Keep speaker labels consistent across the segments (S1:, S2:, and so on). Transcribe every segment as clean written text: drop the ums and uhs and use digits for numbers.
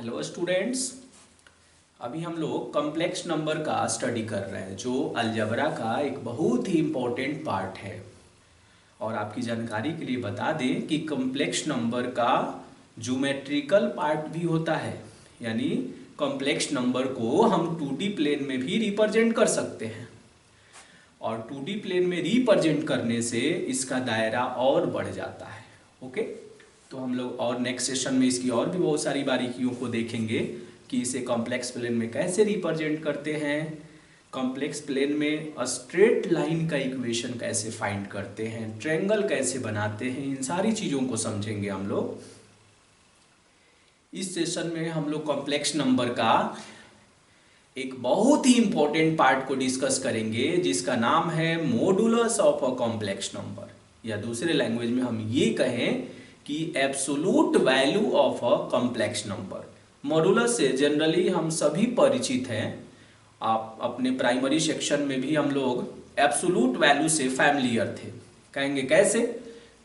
S1: Hello students. अभी हम लोग कॉम्प्लेक्स नंबर का स्टडी कर रहे हैं जो अलजबरा का एक बहुत ही इम्पोर्टेंट पार्ट है। और आपकी जानकारी के लिए बता दें कि कॉम्प्लेक्स नंबर का ज्योमेट्रिकल पार्ट भी होता है, यानी कॉम्प्लेक्स नंबर को हम 2D प्लेन में भी रिप्रेजेंट कर सकते हैं। और 2D प्लेन में रिप्रेजेंट करने से इसका दायरा और बढ़ जाता है। ओके, तो हम लोग और नेक्स्ट सेशन में इसकी और भी बहुत सारी बारीकियों को देखेंगे कि इसे कॉम्प्लेक्स प्लेन में कैसे रिप्रेजेंट करते हैं, कॉम्प्लेक्स प्लेन में स्ट्रेट लाइन का इक्वेशन कैसे फाइंड करते हैं, ट्रायंगल कैसे बनाते हैं, इन सारी चीज़ों को समझेंगे हम लोग। इस सेशन में हम लोग कॉम्प्लेक्स नंबर का एक बहुत ही इंपॉर्टेंट पार्ट को डिस्कस करेंगे जिसका नाम है modulus of a complex number, या दूसरे लैंग्वेज में हम ये कहें कि absolute value of a complex number. Modulus से जनरली हम सभी परिचित हैं। आप अपने प्राइमरी सेक्शन में भी हम लोग एब्सोल्यूट वैल्यू से फैमिलियर थे। कहेंगे कैसे?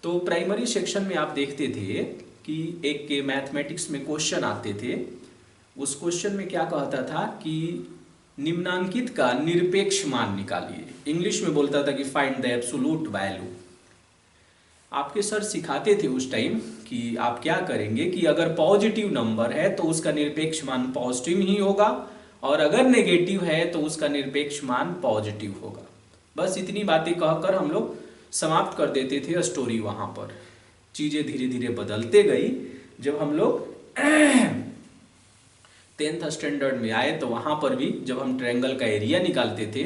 S1: तो प्राइमरी सेक्शन में आप देखते थे कि एक के मैथमेटिक्स में क्वेश्चन आते थे। उस क्वेश्चन में क्या कहता था कि निम्नांकित का निरपेक्ष मान निकालिए। इंग्लिश में बोलता था कि फाइंड द एब्सोल्यूट वैल्यू। आपके सर सिखाते थे उस टाइम कि आप क्या करेंगे कि अगर पॉजिटिव नंबर है तो उसका निरपेक्ष मान पॉजिटिव ही होगा, और अगर नेगेटिव है तो उसका निरपेक्ष मान पॉजिटिव होगा। बस इतनी बातें कहकर हम लोग समाप्त कर देते थे स्टोरी। वहाँ पर चीज़ें धीरे धीरे बदलते गई। जब हम लोग 10th स्टैंडर्ड में आए तो वहाँ पर भी जब हम ट्रायंगल का एरिया निकालते थे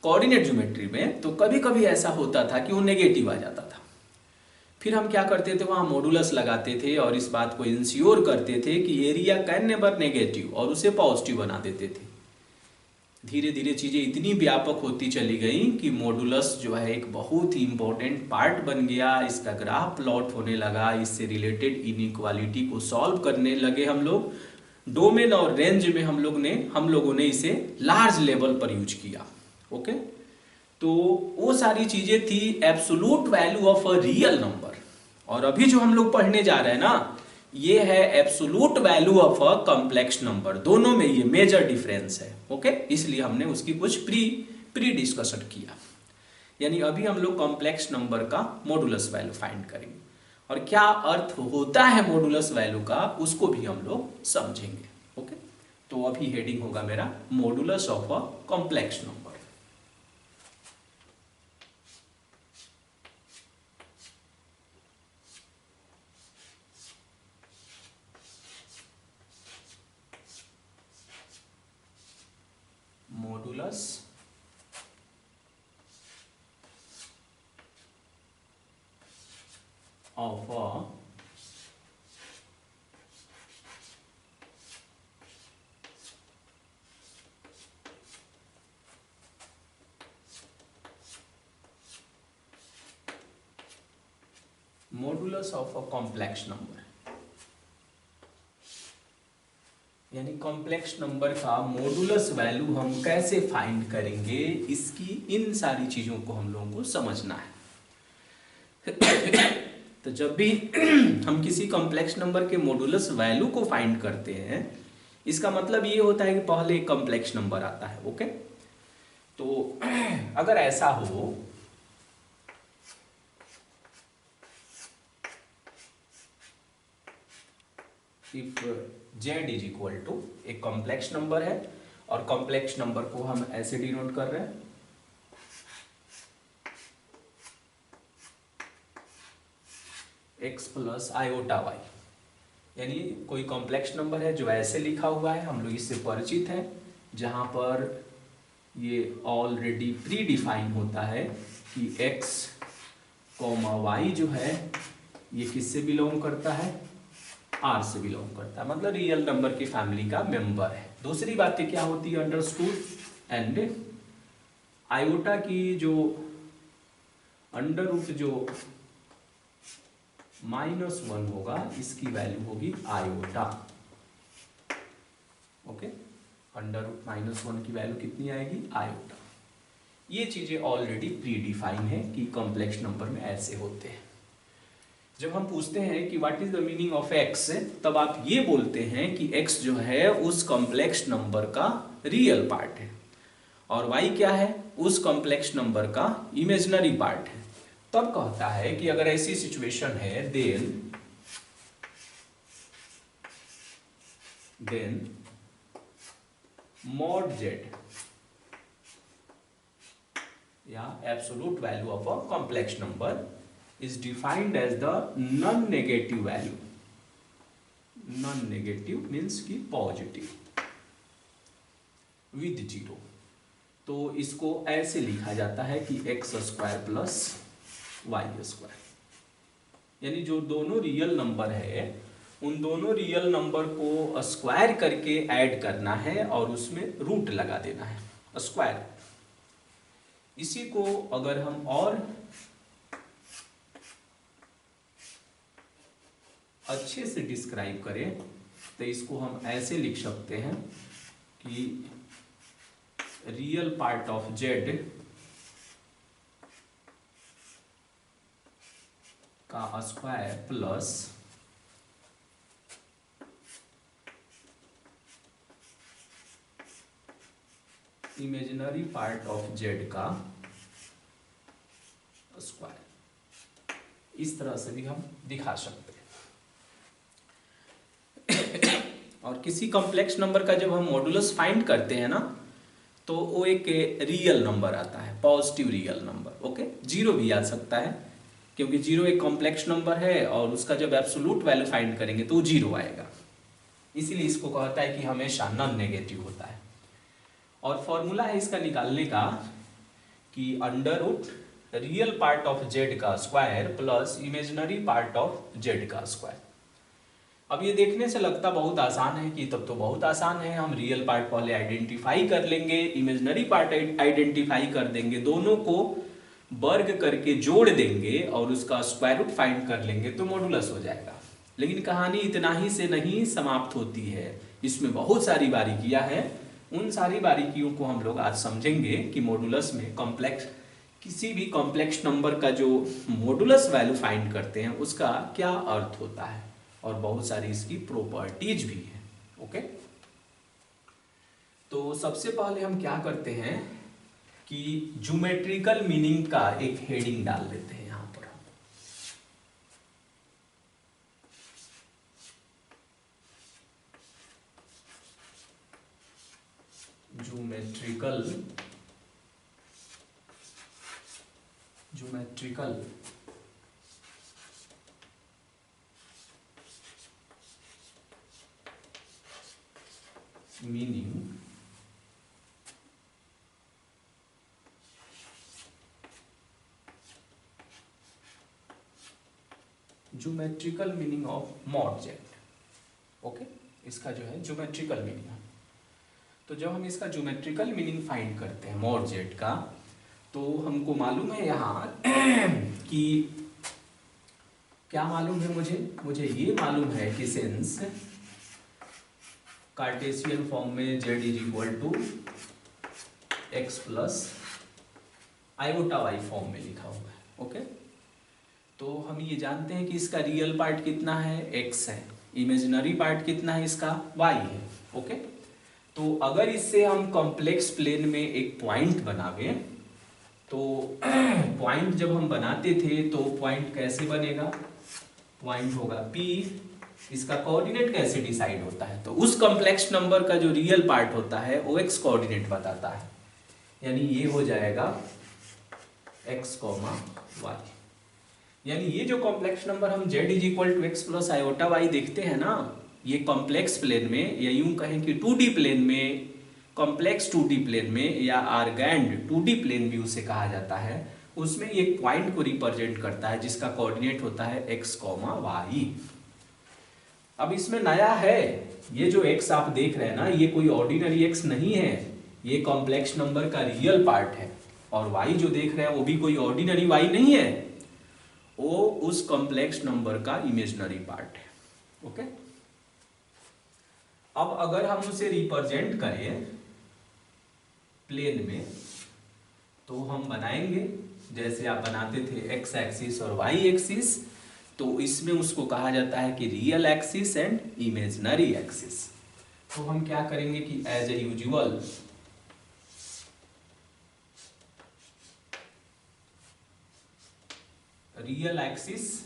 S1: कोऑर्डिनेट ज्योमेट्री में, तो कभी कभी ऐसा होता था कि वो नेगेटिव आ जाता था। फिर हम क्या करते थे, वहाँ मॉडुलस लगाते थे और इस बात को इंश्योर करते थे कि एरिया कैन नेवर नेगेटिव, और उसे पॉजिटिव बना देते थे। धीरे धीरे चीज़ें इतनी व्यापक होती चली गई कि मॉडुलस जो है एक बहुत ही इंपॉर्टेंट पार्ट बन गया। इसका ग्राफ प्लॉट होने लगा, इससे रिलेटेड इनइक्वालिटी को सॉल्व करने लगे हम लोग। डोमेन और रेंज में हम लोगों ने इसे लार्ज लेवल पर यूज किया। ओके, तो वो सारी चीजें थी absolute value of a real number. और अभी जो हम लोग पढ़ने जा रहे हैं ना, ये है absolute value of a complex number. दोनों में ये मेजर डिफरेंस है। ओके, इसलिए हमने उसकी कुछ प्री डिस्कशन किया। यानी अभी हम लोग कॉम्प्लेक्स नंबर का मॉडुलस वैल्यू फाइंड करेंगे और क्या अर्थ होता है मॉडुलस वैल्यू का, उसको भी हम लोग समझेंगे। ओके, तो अभी हेडिंग होगा मेरा modulus of a complex number. Modulus of a modulus of a complex number, यानी कॉम्प्लेक्स नंबर का मॉडुलस वैल्यू हम कैसे फाइंड करेंगे, इसकी इन सारी चीजों को हम लोगों को समझना है। तो जब भी हम किसी कॉम्प्लेक्स नंबर के मॉडुलस वैल्यू को फाइंड करते हैं, इसका मतलब ये होता है कि पहले एक कॉम्प्लेक्स नंबर आता है। ओके, तो अगर ऐसा हो if z is equal to, एक कॉम्प्लेक्स नंबर है और कॉम्प्लेक्स नंबर को हम ऐसे डिनोट कर रहे हैं x प्लस आयोटा y। यानी कोई कॉम्प्लेक्स नंबर है जो ऐसे लिखा हुआ है, हम लोग इससे परिचित हैं, जहां पर ये ऑलरेडी प्री डिफाइन होता है कि x कॉमा y जो है ये किससे बिलोंग करता है, R से बिलोंग करता है, मतलब रियल नंबर की फैमिली का मेंबर है। दूसरी बातें क्या होती है, अंडरस्टूड एंड आयोटा की जो अंडर रूट जो -1 होगा, इसकी वैल्यू होगी आयोटा। ओके, अंडर रूट -1 की वैल्यू कितनी आएगी, आयोटा। ये चीजें ऑलरेडी प्री डिफाइन है कि कॉम्प्लेक्स नंबर में ऐसे होते हैं। जब हम पूछते हैं कि what is the meaning of x, तब आप ये बोलते हैं कि एक्स जो है उस कॉम्प्लेक्स नंबर का रियल पार्ट है और वाई क्या है, उस कॉम्प्लेक्स नंबर का इमेजिनरी पार्ट है। तब कहता है कि अगर ऐसी सिचुएशन है देन mod z या absolute value of a complex number is defined as the non-negative value. Non-negative means कि positive with 0। तो इसको ऐसे लिखा जाता है कि x square plus y square, यानी जो दोनों रियल नंबर है उन दोनों रियल नंबर को स्क्वायर करके ऐड करना है और उसमें रूट लगा देना है, स्क्वायर। इसी को अगर हम और अच्छे से डिस्क्राइब करें तो इसको हम ऐसे लिख सकते हैं कि रियल पार्ट ऑफ z का square plus imaginary part of z का स्क्वायर, इस तरह से भी हम दिखा सकते हैं। और किसी कॉम्प्लेक्स नंबर का जब हम मॉडुलस फाइंड करते हैं ना, तो वो एक रियल नंबर आता है, positive real number. Okay, zero भी आ सकता है क्योंकि जीरो एक कॉम्प्लेक्स नंबर है और उसका जब एब्सोल्यूट वैल्यू फाइंड करेंगे तो जीरो आएगा, इसीलिए इसको कहता है कि हमेशा नॉन नेगेटिव होता है। और फॉर्मूला है इसका निकालने का कि under root real part of z का square plus imaginary part of z का स्क्वायर। अब ये देखने से लगता बहुत आसान है कि तब तो बहुत आसान है, हम रियल पार्ट पहले आइडेंटिफाई कर लेंगे, इमेजिनरी पार्ट आइडेंटिफाई कर देंगे, दोनों को वर्ग करके जोड़ देंगे और उसका स्क्वायर रूट फाइंड कर लेंगे तो मॉडुलस हो जाएगा। लेकिन कहानी इतना ही से नहीं समाप्त होती है, इसमें बहुत सारी बारीकियां हैं। उन सारी बारीकियों को हम लोग आज समझेंगे कि मॉडुलस में कॉम्प्लेक्स, किसी भी कॉम्प्लेक्स नंबर का जो मॉडुलस वैल्यू फाइंड करते हैं उसका क्या अर्थ होता है और बहुत सारी इसकी प्रॉपर्टीज भी है। ओके, तो सबसे पहले हम क्या करते हैं कि ज्योमेट्रिकल मीनिंग का एक हेडिंग डाल देते हैं यहां पर। Geometrical meaning geometrical meaning of mod z। Okay, इसका जो है ज्योमेट्रिकल मीनिंग है। तो जब हम इसका ज्योमेट्रिकल मीनिंग फाइंड करते हैं मॉड z का, तो हमको मालूम है यहाँ कि क्या मालूम है मुझे ये मालूम है कि सिंस कार्टेशियन फॉर्म में z is equal to x plus iota y form में लिखा हुआ है। ओके, तो हम ये जानते हैं कि इसका रियल पार्ट कितना है, x है, इमेजिनरी पार्ट कितना है इसका, y है। ओके, तो अगर इससे हम कॉम्प्लेक्स प्लेन में एक पॉइंट बनावे, तो पॉइंट जब हम बनाते थे तो पॉइंट कैसे बनेगा, पॉइंट होगा P, इसका कोऑर्डिनेट कैसे डिसाइड होता है, तो उस कॉम्प्लेक्स नंबर का जो रियल पार्ट होता है वो x कोऑर्डिनेट बताता है, यानी ये हो जाएगा x, y। यानी ये जो कॉम्प्लेक्स नंबर हम z is equal to x plus iota y देखते हैं ना, ये कॉम्प्लेक्स प्लेन में, या यूं कहें कि 2D प्लेन में, कॉम्प्लेक्स 2D प्लेन में, या आर्गैंड 2D प्लेन भी उसे कहा जाता है, उसमें एक पॉइंट को रिप्रेजेंट करता है जिसका कोऑर्डिनेट होता है x, y। अब इसमें नया है, ये जो x आप देख रहे हैं ना, ये कोई ऑर्डिनरी x नहीं है, ये कॉम्प्लेक्स नंबर का रियल पार्ट है, और y जो देख रहे हैं वो भी कोई ऑर्डिनरी y नहीं है, वो उस कॉम्प्लेक्स नंबर का इमेजिनरी पार्ट है। ओके, अब अगर हम उसे रिप्रेजेंट करें प्लेन में, तो हम बनाएंगे जैसे आप बनाते थे x एक्सिस और y एक्सिस, तो इसमें उसको कहा जाता है कि real axis and imaginary axis. तो हम क्या करेंगे कि as a usual real axis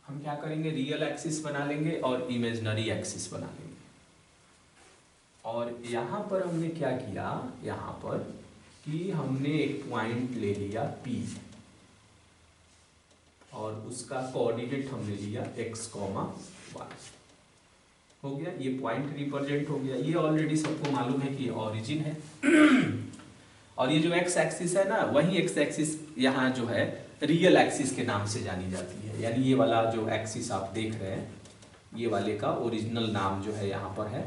S1: हम क्या करेंगे, रियल एक्सिस बना लेंगे और इमेजिनरी एक्सिस बना लेंगे। और यहां पर हमने क्या किया, यहां पर कि हमने एक पॉइंट ले लिया P और उसका कोऑर्डिनेट हमने लिया x, y। हो गया, ये पॉइंट रिप्रेजेंट हो गया। ये ऑलरेडी सबको मालूम है कि ओरिजिन है। और ये जो x एक्सिस है ना, वही x एक्सिस यहाँ जो है रियल एक्सिस के नाम से जानी जाती है। यानी ये वाला जो एक्सिस आप देख रहे हैं, ये वाले का ओरिजिनल नाम जो है यहाँ पर है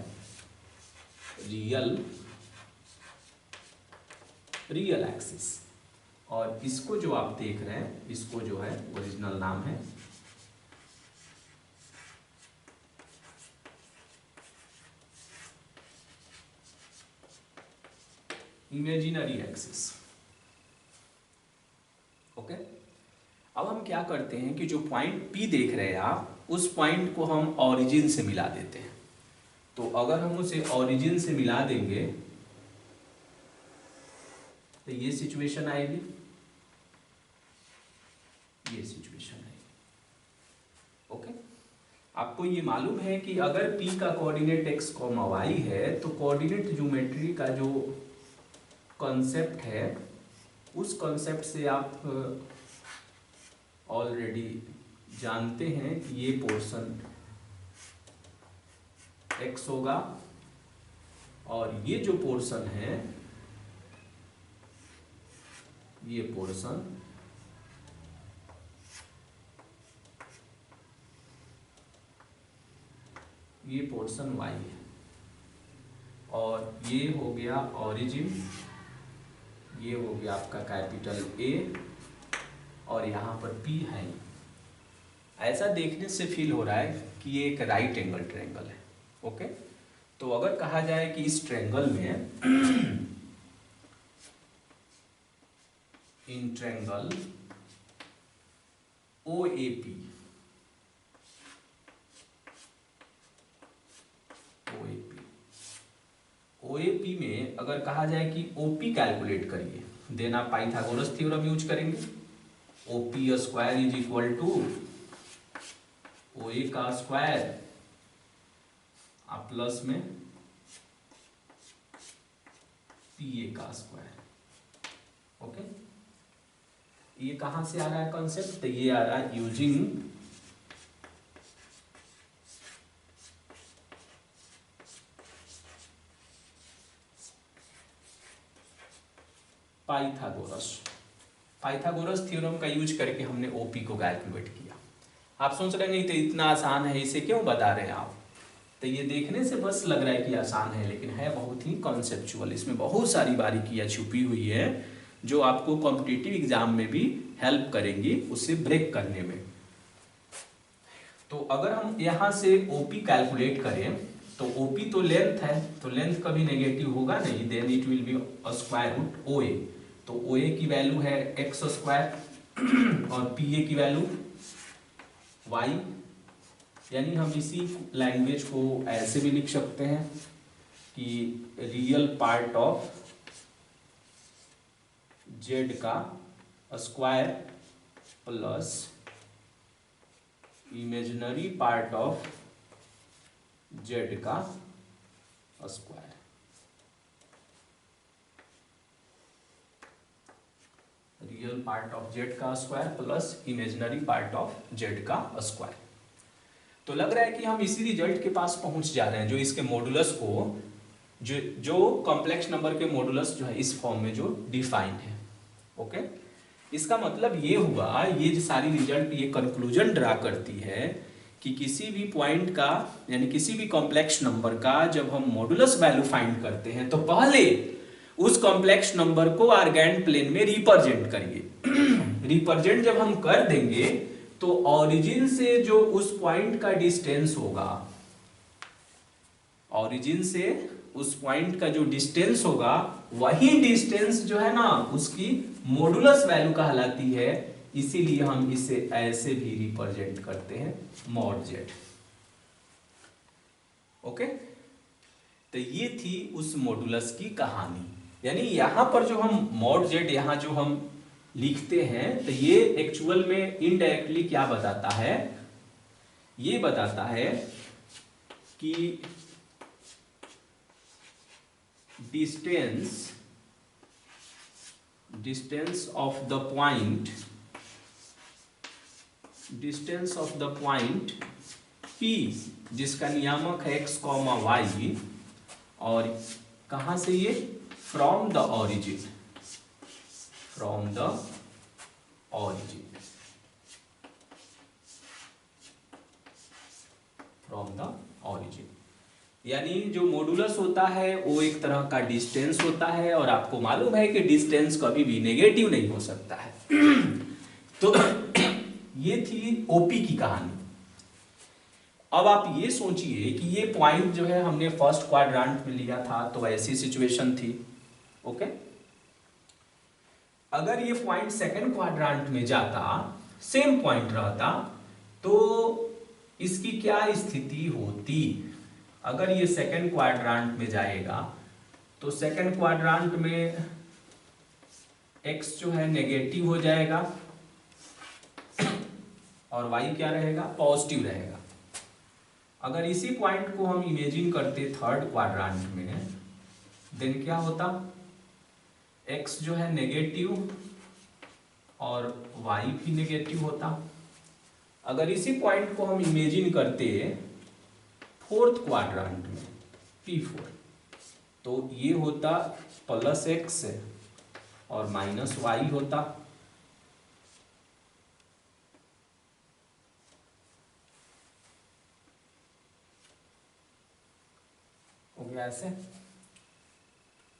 S1: रियल एक्सिस। और इसको जो आप देख रहे हैं, इसको जो है ओरिजिनल नाम है इमेजिनरी एक्सिस। ओके, अब हम क्या करते हैं कि जो पॉइंट P देख रहे हैं आप, उस पॉइंट को हम ओरिजिन से मिला देते हैं। तो अगर हम उसे ओरिजिन से मिला देंगे तो ये सिचुएशन आएगी, ये सिचुएशन आएगी। ओके, आपको ये मालूम है कि अगर P का कोऑर्डिनेट x, y है तो कोऑर्डिनेट ज्योमेट्री का जो कॉन्सेप्ट है, उस कॉन्सेप्ट से आप ऑलरेडी जानते हैं कि ये पोर्शन x होगा और ये जो पोर्शन है, ये पोर्शन y है। और ये हो गया ओरिजिन, ये हो गया आपका कैपिटल A और यहाँ पर P है। ऐसा देखने से फील हो रहा है कि ये एक राइट एंगल ट्रायंगल है। ओके, तो अगर कहा जाए कि इस ट्रायंगल में इन ट्रायंगल OAP में अगर कहा जाए कि OP कैलकुलेट करिए, देन आप पाइथागोरस थ्योरम यूज करेंगे। OP square is equal to OA का स्क्वायर आप प्लस में PA का स्क्वायर। ओके, ये कहां से आ रहा है कॉन्सेप्ट, तो ये आ रहा है यूजिंग पाइथागोरस थ्योरम का यूज करके हमने ओपी को कैलकुलेट किया। आप सोच रहे नहीं तो इतना आसान है, इसे क्यों बता रहे हैं आप, तो ये देखने से बस लग रहा है कि आसान है, लेकिन है बहुत ही कॉन्सेप्चुअल। इसमें बहुत सारी बारीकियां छुपी हुई है जो आपको कॉम्पिटिटिव एग्जाम में भी हेल्प करेंगी उसे ब्रेक करने में। तो अगर हम यहाँ से ओपी कैलकुलेट करें तो ओपी तो लेंथ है, तो लेंथ कभी नेगेटिव होगा नहीं, then it will be square root OA। तो OA की वैल्यू है x स्क्वायर और PA की वैल्यू y। यानी हम इसी लैंग्वेज को ऐसे भी लिख सकते हैं कि रियल पार्ट ऑफ z का square plus imaginary part of z का square. Real part of z का square plus imaginary part of z का स्क्वायर। तो लग रहा है कि हम इसी रिजल्ट के पास पहुंच जा रहे हैं, जो इसके मॉडुलस को जो कॉम्प्लेक्स नंबर के मॉडुलस जो है इस फॉर्म में जो डिफाइन है। ओके, इसका मतलब ये हुआ, ये जो सारी रिजल्ट ये कंक्लूजन ड्रा करती है कि किसी भी पॉइंट का यानी किसी भी कॉम्प्लेक्स नंबर का जब हम मॉडुलस वैल्यू फाइंड करते हैं तो पहले उस कॉम्प्लेक्स नंबर को आर्गेंट प्लेन में रिप्रेजेंट करिए। रिप्रेजेंट जब हम कर देंगे तो ओरिजिन से जो उस पॉइंट का डिस्टेंस होगा, ओरिजिन से उस पॉइंट का जो डिस्टेंस होगा वही डिस्टेंस जो है ना उसकी मॉडुलस वैल्यू कहलाती है, इसीलिए हम इसे ऐसे भी रिप्रेजेंट करते हैं मॉड जेड। ओके, तो ये थी उस मॉडुलस की कहानी। यानी यहां पर जो हम मॉड जेड यहां जो हम लिखते हैं तो ये एक्चुअल में इनडायरेक्टली क्या बताता है, ये बताता है कि distance of the point P जिसका नियामक है x, y और कहां से ये from the origin यानी जो मॉडुलस होता है वो एक तरह का डिस्टेंस होता है, और आपको मालूम है कि डिस्टेंस कभी भी नेगेटिव नहीं हो सकता है। तो ये थी ओपी की कहानी। अब आप ये सोचिए कि ये पॉइंट जो है हमने फर्स्ट क्वाड्रेंट में लिया था, तो ऐसी सिचुएशन थी। ओके, अगर ये पॉइंट सेकंड क्वाड्रेंट में जाता, सेम पॉइंट रहता, तो इसकी क्या स्थिति होती? अगर ये सेकंड क्वाड्रेंट में जाएगा तो सेकंड क्वाड्रेंट में x जो है नेगेटिव हो जाएगा और y क्या रहेगा? पॉजिटिव रहेगा। अगर इसी पॉइंट को हम इमेजिन करते थर्ड क्वाड्रेंट में, देन क्या होता? x जो है नेगेटिव और y भी नेगेटिव होता। अगर इसी पॉइंट को हम इमेजिन करते फोर्थ क्वाड्रेंट में P4, तो ये होता प्लस x और माइनस y होता। हो गया ऐसे,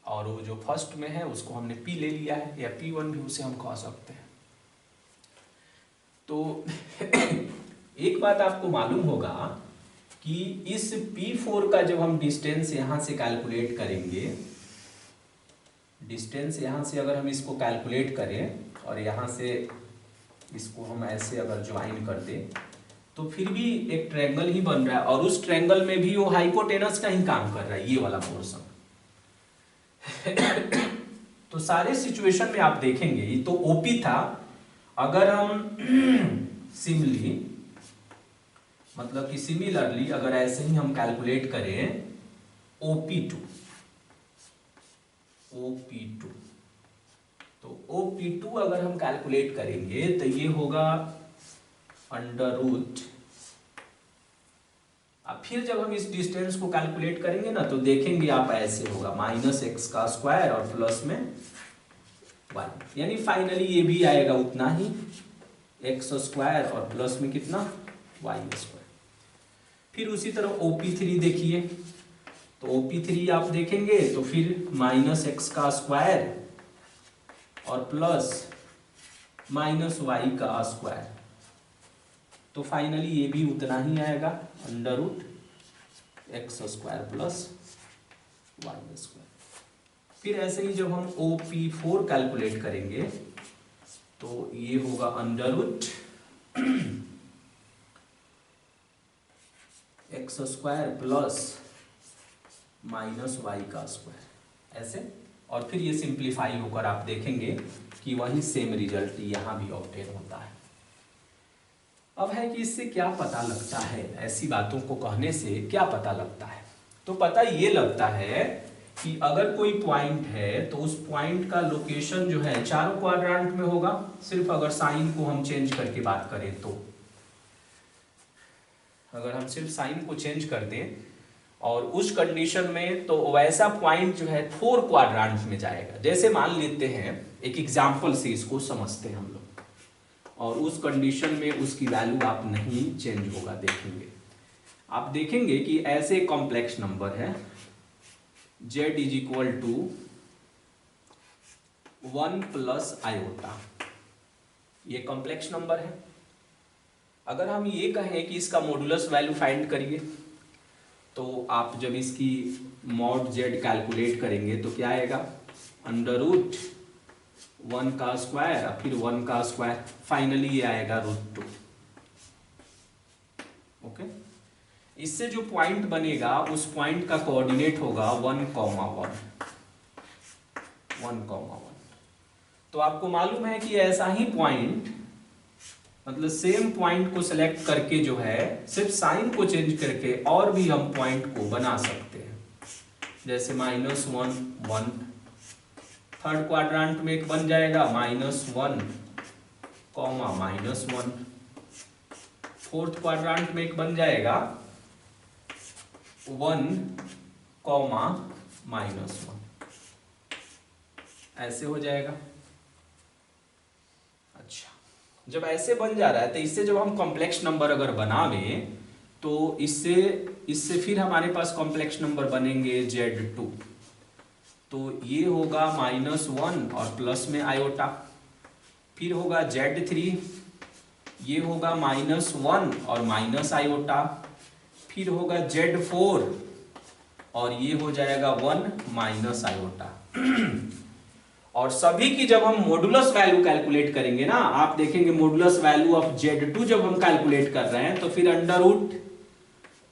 S1: और वो जो फर्स्ट में है उसको हमने P ले लिया है, या P1 भी उसे हम कह सकते हैं। तो एक बात आपको मालूम होगा कि इस P4 का जब हम डिस्टेंस यहां से कैलकुलेट करेंगे, डिस्टेंस यहां से अगर हम इसको कैलकुलेट करें और यहां से इसको हम ऐसे अगर ज्वाइन कर दें, तो फिर भी एक ट्रायंगल ही बन रहा है, और उस ट्रायंगल में भी वो हाइपोटेनस का ही काम कर रहा है, ये वाला पोर्शन। तो सारे सिचुएशन में आप देखेंगे, ये तो ओपी था। अगर हम मतलब कि सिमिलरली अगर ऐसे ही हम कैलकुलेट करें OP2, तो OP2 अगर हम कैलकुलेट करेंगे तो ये होगा अंडर रूट। अब फिर जब हम इस डिस्टेंस को कैलकुलेट करेंगे ना, तो देखेंगे आप ऐसे होगा -x का स्क्वायर और प्लस में y, यानी फाइनली ये भी आएगा उतना ही, x स्क्वायर और प्लस में कितना y स्क्वायर। फिर उसी तरह OP3 देखिए, तो OP3 आप देखेंगे तो फिर -x का स्क्वायर और प्लस -y का स्क्वायर, तो फाइनली ये भी उतना ही आएगा, under root x square plus y square. फिर ऐसे ही जब हम OP4 कैलकुलेट करेंगे तो ये होगा under root x square plus -y का स्क्वायर, ऐसे। और फिर ये सिंप्लीफाई होकर आप देखेंगे कि वही सेम रिजल्ट यहाँ भी ऑब्टेन होता है। अब है कि इससे क्या पता लगता है, ऐसी बातों को कहने से क्या पता लगता है? तो पता ये लगता है कि अगर कोई पॉइंट है तो उस पॉइंट का लोकेशन जो है चारों क्वाड्रेंट में होगा, सिर्फ अगर साइन को हम चेंज करके बात करें तो। अगर हम सिर्फ साइन को चेंज कर दें और उस कंडीशन में, तो वैसा पॉइंट जो है 4 क्वाड्रेंट में जाएगा। जैसे मान लेते हैं, एक एग्जांपल से इसको समझते हैं हम लोग, और उस कंडीशन में उसकी वैल्यू आप नहीं चेंज होगा देखेंगे। आप देखेंगे कि ऐसे कॉम्प्लेक्स नंबर है z is equal to 1 plus iota, ये कॉम्प्लेक्स नंबर है। अगर हम ये कहें कि इसका मॉडुलस वैल्यू फाइंड करिए, तो आप जब इसकी मॉड जेड कैलकुलेट करेंगे तो क्या आएगा, अंडर रूट 1 का स्क्वायर फिर 1 का स्क्वायर, फाइनली ये आएगा √2। ओके, इससे जो पॉइंट बनेगा उस पॉइंट का कोऑर्डिनेट होगा 1,1 1,1। तो आपको मालूम है कि ऐसा ही पॉइंट, मतलब सेम पॉइंट को सिलेक्ट करके जो है सिर्फ साइन को चेंज करके और भी हम पॉइंट को बना सकते हैं। जैसे -1 1, थर्ड क्वाड्रेंट में एक बन जाएगा -1, -1, फोर्थ क्वाड्रेंट में एक बन जाएगा 1, -1, ऐसे हो जाएगा। अच्छा, जब ऐसे बन जा रहा है तो इससे जब हम कॉम्प्लेक्स नंबर अगर बनावे तो इससे फिर हमारे पास कॉम्प्लेक्स नंबर बनेंगे Z2। तो ये होगा -1 और प्लस में आयोटा, फिर होगा Z3, ये होगा -1 और माइनस आयोटा, फिर होगा Z4 और ये हो जाएगा 1 माइनस आयोटा। और सभी की जब हम मॉडुलस वैल्यू कैलकुलेट करेंगे ना, आप देखेंगे मॉडुलस वैल्यू ऑफ Z2 जब हम कैलकुलेट कर रहे हैं तो फिर अंडर रूट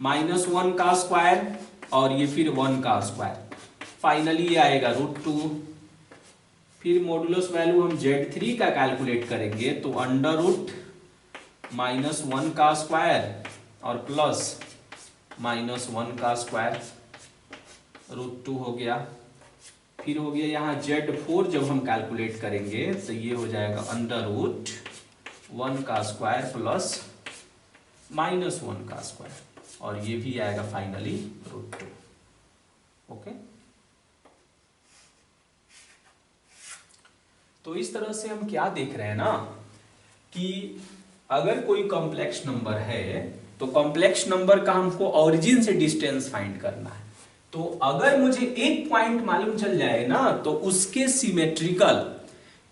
S1: -1 का स्क्वायर और ये फिर 1 का स्क्वायर, फाइनली ये आएगा √2। फिर मॉडुलस वैल्यू हम Z3 का कैलकुलेट करेंगे तो अंडर रूट -1 का स्क्वायर और प्लस -1 का स्क्वायर, √2 हो गया। फिर हो गया यहाँ Z4 जब हम कैलकुलेट करेंगे तो ये हो जाएगा अंडर रूट 1 का स्क्वायर प्लस -1 का स्क्वायर और ये भी आएगा फाइनली √2। ओके, तो इस तरह से हम क्या देख रहे हैं ना कि अगर कोई कॉम्प्लेक्स नंबर है तो कॉम्प्लेक्स नंबर का हमको ओरिजिन से डिस्टेंस फाइंड करना है। तो अगर मुझे एक पॉइंट मालूम चल जाए ना तो उसके सिमेट्रिकल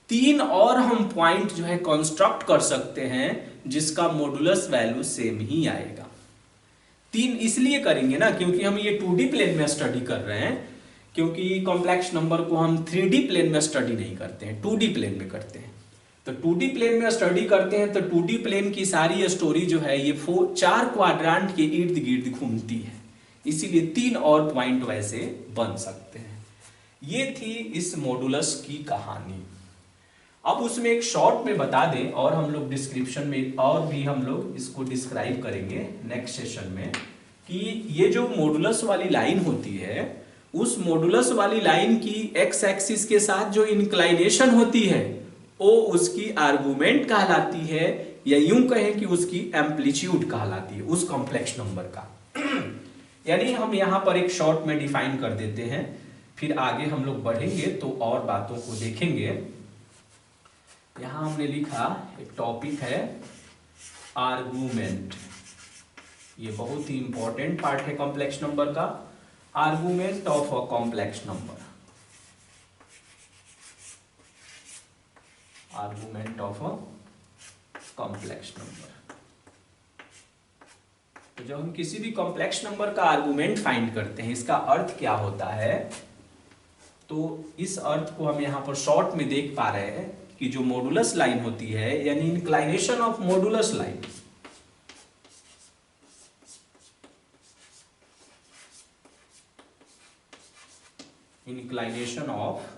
S1: 3 और हम पॉइंट जो है कंस्ट्रक्ट कर सकते हैं जिसका मॉडुलस वैल्यू सेम ही आएगा। 3 इसलिए करेंगे ना क्योंकि हम ये 2D प्लेन में स्टडी कर रहे हैं, क्योंकि कॉम्प्लेक्स नंबर को हम 3D प्लेन में स्टडी नहीं करते हैं, 2D प्लेन में करते हैं। तो 2D प्लेन में स्टडी करते हैं तो 2D प्लेन की सारी स्टोरी जो है ये 4 क्वाड्रेंट के इर्द गिर्द घूमती है, इसीलिए 3 और पॉइंट वैसे बन सकते हैं। ये थी इस मॉडुलस की कहानी। अब उसमें एक शॉर्ट में बता दें और हम लोग डिस्क्रिप्शन में और भी हम लोग इसको डिस्क्राइब करेंगे नेक्स्ट सेशन में कि ये जो मॉडुलस वाली लाइन होती है उस मॉडुलस वाली लाइन की एक्स एक्सिस के साथ जो इंक्लाइनेशन होती है वो उसकी आर्गुमेंट कहलाती है, या यूं कहें कि उसकी एम्पलीट्यूड कहलाती है उस कॉम्प्लेक्स नंबर का। यानी हम यहां पर एक शॉर्ट में डिफाइन कर देते हैं, फिर आगे हम लोग बढ़ेंगे तो और बातों को देखेंगे। यहां हमने लिखा एक टॉपिक है आर्गुमेंट, ये बहुत ही इंपॉर्टेंट पार्ट है कॉम्प्लेक्स नंबर का। Argument of a complex number, argument of a complex number. तो जब हम किसी भी कॉम्प्लेक्स नंबर का आर्गुमेंट फाइंड करते हैं इसका अर्थ क्या होता है, तो इस अर्थ को हम यहां पर शॉर्ट में देख पा रहे हैं कि जो मॉडुलस लाइन होती है यानी inclination of modulus line, inclination of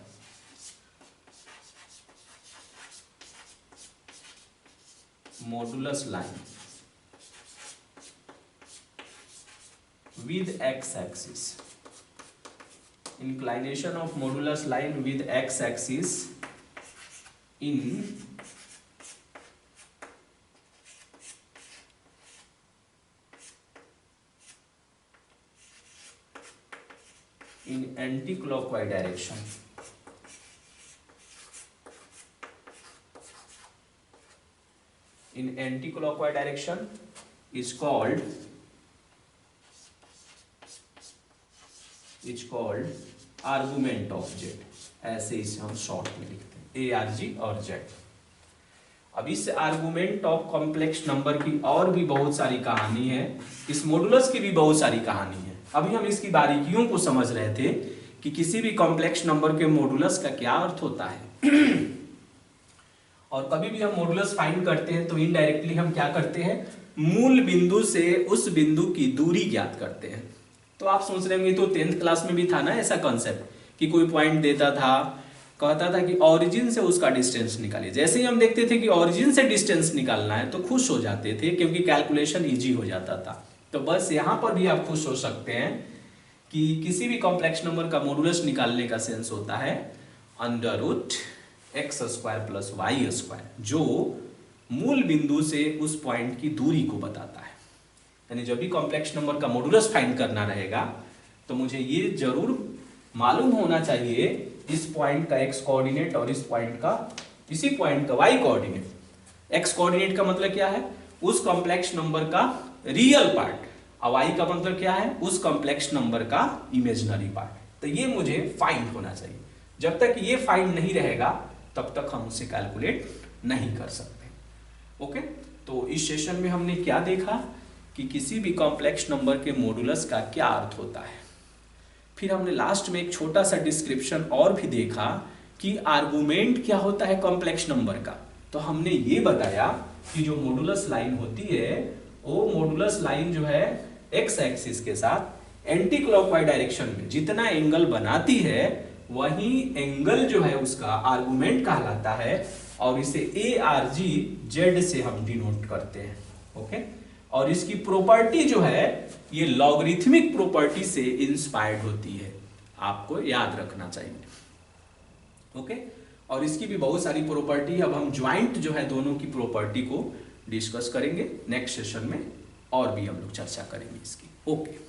S1: modulus line with x-axis, inclination of modulus line with x-axis in anti-clockwise direction, in anti-clockwise direction is called argument of Z, ऐसे इसे हम शॉर्ट में लिखते हैं ARG और जेड। अब इस आर्गुमेंट ऑफ कॉम्प्लेक्स नंबर की और भी बहुत सारी कहानी है, इस मॉडुलस की भी बहुत सारी कहानी है, अभी हम इसकी बारीकियों को समझ रहे थे कि किसी भी कॉम्प्लेक्स नंबर के मॉडुलस का क्या अर्थ होता है। और कभी भी हम मॉडुलस फाइंड करते हैं तो इनडायरेक्टली हम क्या करते हैं, मूल बिंदु से उस बिंदु की दूरी ज्ञात करते हैं। तो आप सोच रहे होंगे तो 10th क्लास में भी था ना ऐसा कॉन्सेप्ट कि कोई पॉइंट देता था, कहता था कि ऑरिजिन से उसका डिस्टेंस निकालिए। जैसे ही हम देखते थे कि ऑरिजिन से डिस्टेंस निकालना है तो खुश हो जाते थे क्योंकि कैलकुलेशन इजी हो जाता था। तो बस यहाँ पर भी आप खुश हो सकते हैं कि किसी भी कॉम्प्लेक्स नंबर का मॉडुलस निकालने का सेंस होता है √x² + y², जो मूल बिंदु से उस पॉइंट की दूरी को बताता है। यानी जब भी कॉम्प्लेक्स नंबर का मॉडुलस फाइंड करना रहेगा तो मुझे ये जरूर मालूम होना चाहिए इस पॉइंट का x कोऑर्डिनेट और इसी पॉइंट का y कोऑर्डिनेट। x कोऑर्डिनेट का मतलब क्या है, उस कॉम्प्लेक्स नंबर का रियल पार्ट, और y का मतलब क्या है, उस कॉम्प्लेक्स नंबर का इमेजिनरी पार्ट। तो ये मुझे फाइंड होना चाहिए। जब तक ये फाइंड नहीं रहेगा तब तक हम उसे कैलकुलेट नहीं कर सकते। ओके, तो इस सेशन में हमने क्या देखा कि किसी भी कॉम्प्लेक्स नंबर के मॉडुलस का क्या अर्थ होता है। फिर हमने लास्ट में एक छोटा सा डिस्क्रिप्शन और भी देखा कि आर्गुमेंट क्या होता है कॉम्प्लेक्स नंबर का। तो हमने ये बताया कि जो मॉडुलस लाइन होती है वो मॉडुलस लाइन जो है एक्स एक्सिस के साथ एंटी क्लॉकवाइज डायरेक्शन में जितना एंगल बनाती है वही एंगल जो है उसका आर्गुमेंट कहलाता है, और इसे ARG से हम डिनोट करते हैं। ओके, और इसकी प्रॉपर्टी जो है ये लॉगरिथमिक प्रॉपर्टी से इंस्पायर्ड होती है, आपको याद रखना चाहिए। ओके, और इसकी भी बहुत सारी प्रॉपर्टी, अब हम ज्वाइंट जो है दोनों की प्रॉपर्टी को डिस्कस करेंगे नेक्स्ट सेशन में, और भी हम लोग चर्चा करेंगे इसकी। ओके।